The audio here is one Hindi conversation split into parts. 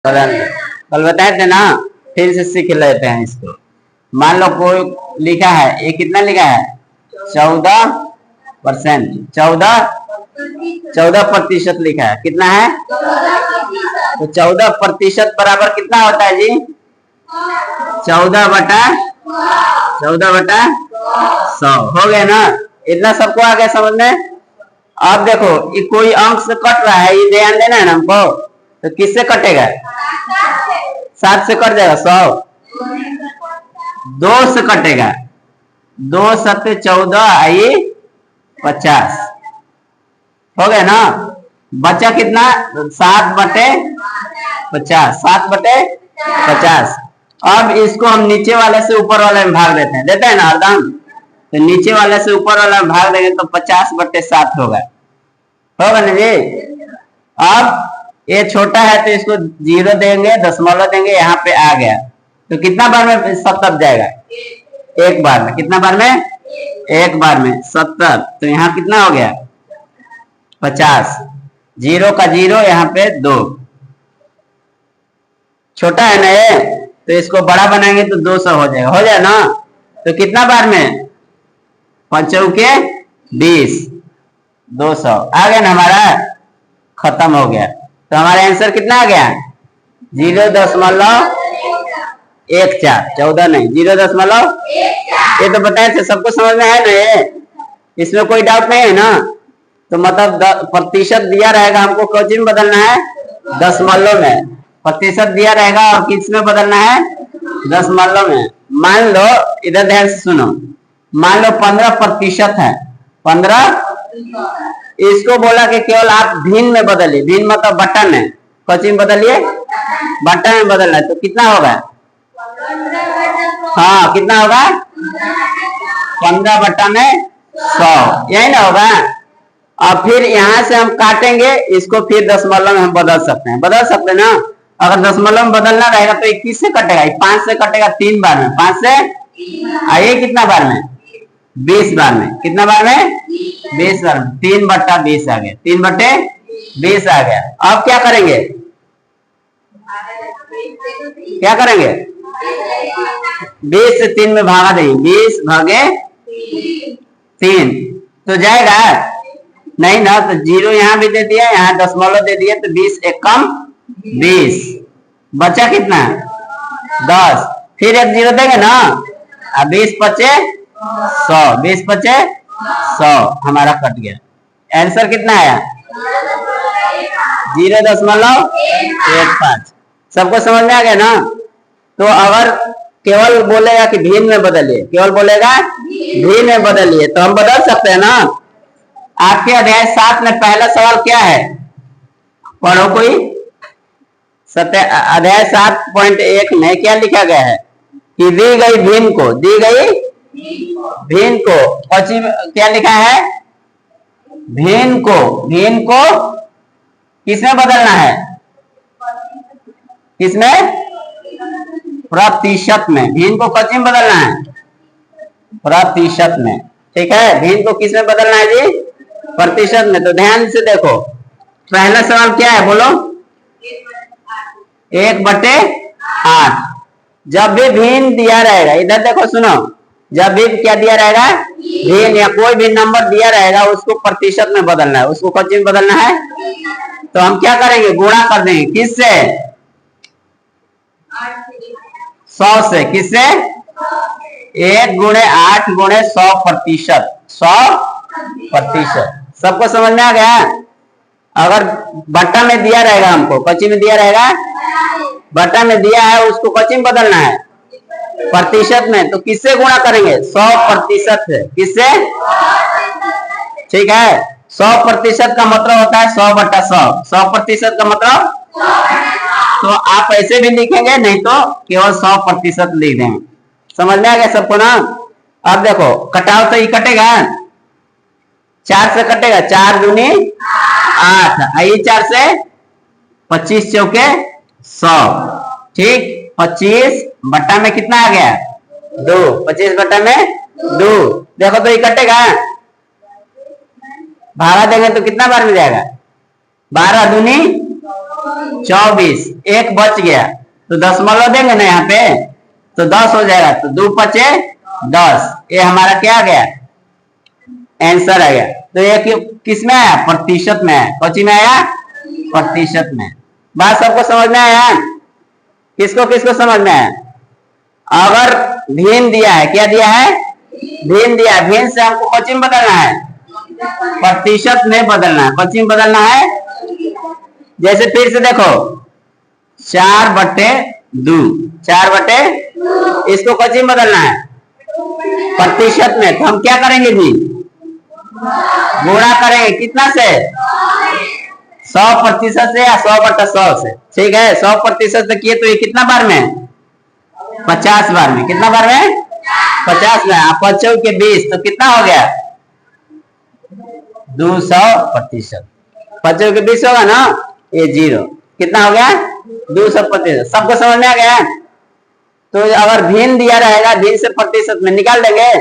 कल बताए थे ना, फिर से सीख लेते हैं इसको। मान लो कोई लिखा है, ये कितना लिखा है 14%, 14% लिखा है। कितना है? तो 14% बराबर कितना होता है जी? 14/100 हो गया ना। इतना सबको आ गया समझ में? अब देखो ये कोई अंक से कट रहा है, ये ध्यान देना है ना हमको। तो किससे कटेगा? 7 से कट जाएगा। 100 2 से कटेगा, 2 7 14 आई 50 हो गया ना। बचा कितना? 7/50, 7/50। अब इसको हम नीचे वाले से ऊपर वाले में भाग देते हैं, देते हैं ना हरदम। तो नीचे वाले से ऊपर वाला में भाग देंगे तो 50/7 होगा ना जी। अब ये छोटा है तो इसको 0 देंगे, दशमलव देंगे, यहाँ पे आ गया। तो कितना बार में 70 जाएगा? एक बार में। कितना बार में? एक बार में 70। तो यहाँ कितना हो गया? 50। 0 का 0, यहाँ पे 2। छोटा है ना ये, तो इसको बड़ा बनाएंगे तो 200 हो जाएगा। हो जाए ना। तो कितना बार में? 5 चौके 20, 200 आ गया ना हमारा। खत्म हो गया। तो हमारा आंसर कितना आ गया? 0.14। 14 नहीं, 0.14। ये तो बताए थे, सबको समझ में है ना ये? इसमें कोई डाउट नहीं है ना? तो मतलब प्रतिशत दिया रहेगा, हमको क्यों में बदलना है? दशमलव में। प्रतिशत दिया रहेगा और किस में बदलना है? दशमलव में। मान लो, इधर ध्यान से सुनो, मान लो 15% है। 15, इसको बोला कि केवल आप भिन्न में बदलिए। भिन्न मतलब बटन है, क्यों में बदलिए? बटन में बदलना है। तो कितना होगा? हाँ, कितना होगा? 15/100, यही ना होगा। और फिर यहां से हम काटेंगे इसको, फिर दशमलव में हम बदल सकते हैं। बदल सकते हैं ना। अगर दशमलव में बदलना रहेगा तो 21 से कटेगा, 5 से कटेगा 3 बार में, 5 से आइए कितना बार में? 20 बार में। कितना बार में? 20 बार में। 3/20 आ गया। 3/20 आ गया। अब क्या करेंगे? क्या करेंगे? 20 से 3 में भागा देंगे। 20 भागे 3 तो जाएगा नहीं ना। तो 0 यहाँ भी दे दिया, यहाँ दशमलव दे दिया, तो 20 एक कम 20। बचा कितना? 10। फिर एक 0 देंगे ना। 20 पचे 100, 20 पचे 100 हमारा कट गया। आंसर कितना आया? 0.15। सबको समझ में आ गया ना? तो अगर केवल बोलेगा कि भिन्न में बदलिए, केवल बोलेगा भिन्न में बदलिए, तो हम बदल सकते हैं ना। आपके अध्याय 7 में पहला सवाल क्या है? पढ़ो कोई। अध्याय 7.1 में क्या लिखा गया है? कि दी गई भिन्न को, दी गई भिन्न को, क्या लिखा है? भिन्न को किसमें बदलना है? किसमें? प्रतिशत में। भिन्न को किस में बदलना है? प्रतिशत में। ठीक है, भिन्न को किस में बदलना है जी? प्रतिशत में। तो ध्यान से देखो, पहला सवाल क्या है बोलो? 1/8। जब भी भिन्न दिया रहेगा, इधर देखो सुनो, जब भी क्या दिया रहेगा? भिन्न या कोई भी नंबर दिया रहेगा, उसको प्रतिशत में बदलना है। उसको किस में बदलना है? तो हम क्या करेंगे? गुणा कर देंगे। किससे? 100 से। किससे? 1 × 8 × 100%। 100%। सबको समझ में आ गया? अगर बटन में दिया रहेगा, हमको कच्ची में दिया रहेगा, बटन में दिया है, उसको कच्ची में बदलना है प्रतिशत में। तो किससे गुणा करेंगे? 100% से। किससे? ठीक है, 100% का मतलब होता है 100/100। 100% का मतलब, तो आप ऐसे भी लिखेंगे, नहीं तो केवल 100% लिख देंगे। समझ में आ गया सबको ना? अब देखो, कटाव तो ये कटेगा, 4 से कटेगा, 4 दूनी 8, आइए 4 से 25 चौके 100। ठीक, 25 बट्टा में कितना आ गया? 2। 25 बट्टा में 2। देखो तो ये कटेगा, भागा देंगे तो कितना बार में जाएगा? 12 दूनी 24, एक बच गया तो दशमलव देंगे ना यहाँ पे, तो 10 हो जाएगा, तो 2 पचे 10, ये हमारा क्या आ गया, आंसर आ गया। तो ये किस में आया, प्रतिशत में आया, कौची में आया, प्रतिशत में। बात सबको समझ में आया, किसको किसको समझ में आया। अगर भिन्न दिया है, क्या दिया है, भिन्न दिया है, भिन्न से हमको कौची में बदलना है, प्रतिशत में बदलना है, कौची में बदलना है। जैसे फिर से देखो 4/2, 4/2, इसको कौची में बदलना है, प्रतिशत में। तो हम क्या करेंगे जी, गुणा करेंगे, कितना से, 100% से या 100/100 से, ठीक है। 100% से किए तो ये कितना बार में, 50 बार में, कितना बार में, 50 में। आप 5 के 20 तो कितना हो गया, 200%। 5 के 20 होगा ना, ये 0, कितना हो गया, 200%। सबको समझ में आ गया। तो अगर भिन्न दिया रहेगा, भिन्न से प्रतिशत में निकाल देंगे,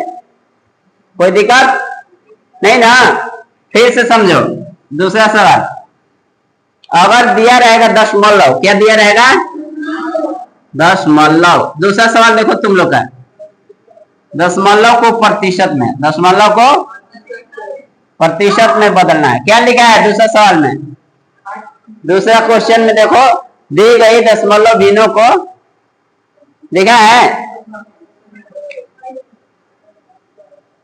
कोई दिक्कत नहीं ना। फिर से समझो दूसरा सवाल, अगर दिया रहेगा दशमलव, क्या दिया रहेगा, दशमलव। दूसरा सवाल देखो तुम लोग का, दशमलव को प्रतिशत में, दशमलव को प्रतिशत में बदलना है। क्या लिखा है दूसरा सवाल में, दूसरा क्वेश्चन में देखो, दी गई दशमलव भिन्नों को लिखा है,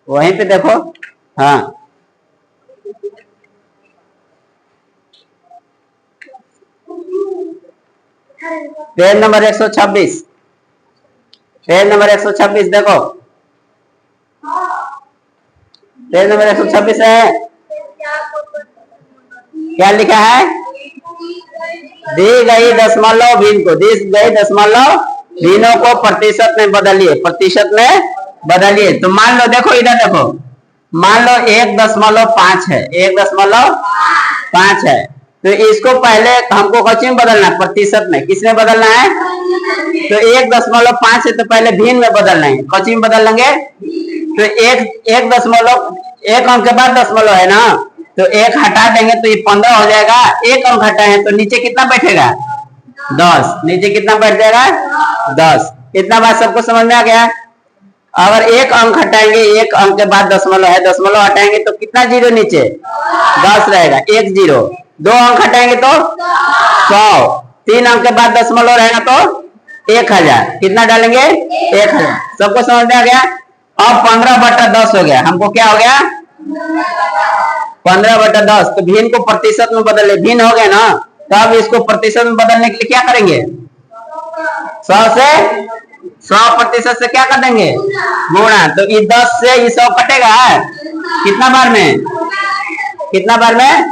वहीं पे देखो, हाँ पेज नंबर 126, पेज नंबर 126 देखो, पेज नंबर 126 है, क्या लिखा है, दी गई दशमलव भिन्न को, दी गई दशमलव भिन्नों को प्रतिशत में बदलिए, प्रतिशत में बदलिए। तो मान लो, देखो इधर देखो, मान लो 1.5 है, 1.5 है, तो इसको पहले हमको कौन में बदलना है, प्रतिशत में। किसमें बदलना है, तो 1.5 है तो पहले भिन्न में बदलना है, कौन में बदल लेंगे, तो एक दशमलव, एक अंक के बाद दशमलव है ना, तो 1 हटा देंगे तो ये 15 हो जाएगा। एक अंक हटाए तो नीचे कितना बैठेगा, 10, नीचे कितना बैठ जाएगा, 10। इतना बात सबको समझ में आ गया। अगर एक अंक हटाएंगे, एक अंक के बाद दशमलव है, दशमलव हटाएंगे तो कितना जीरो नीचे, 10 रहेगा, 1 0। 2 अंक हटाएंगे तो 100, 3 अंक के बाद दशमलव रहेगा तो 1000, कितना डालेंगे, 1000। सबको समझ में आ गया। अब 15/10 हो गया, हमको क्या हो गया, 15/10। तो भिन्न को प्रतिशत में बदले, भिन्न हो गया ना, तो अब इसको प्रतिशत में बदलने के लिए क्या करेंगे, 100% से क्या कर देंगे, गुणा। तो ये 10 से ये 100 कटेगा, कितना बार में, कितना बार में,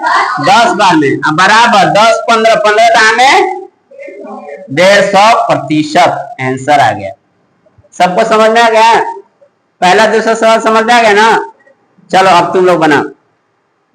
10 बार में, बराबर 10 15 15 में 150% आंसर आ गया। सबको समझ में आ गया, पहला दूसरा सवाल समझ में आ गया ना। चलो अब तुम लोग बनाओ।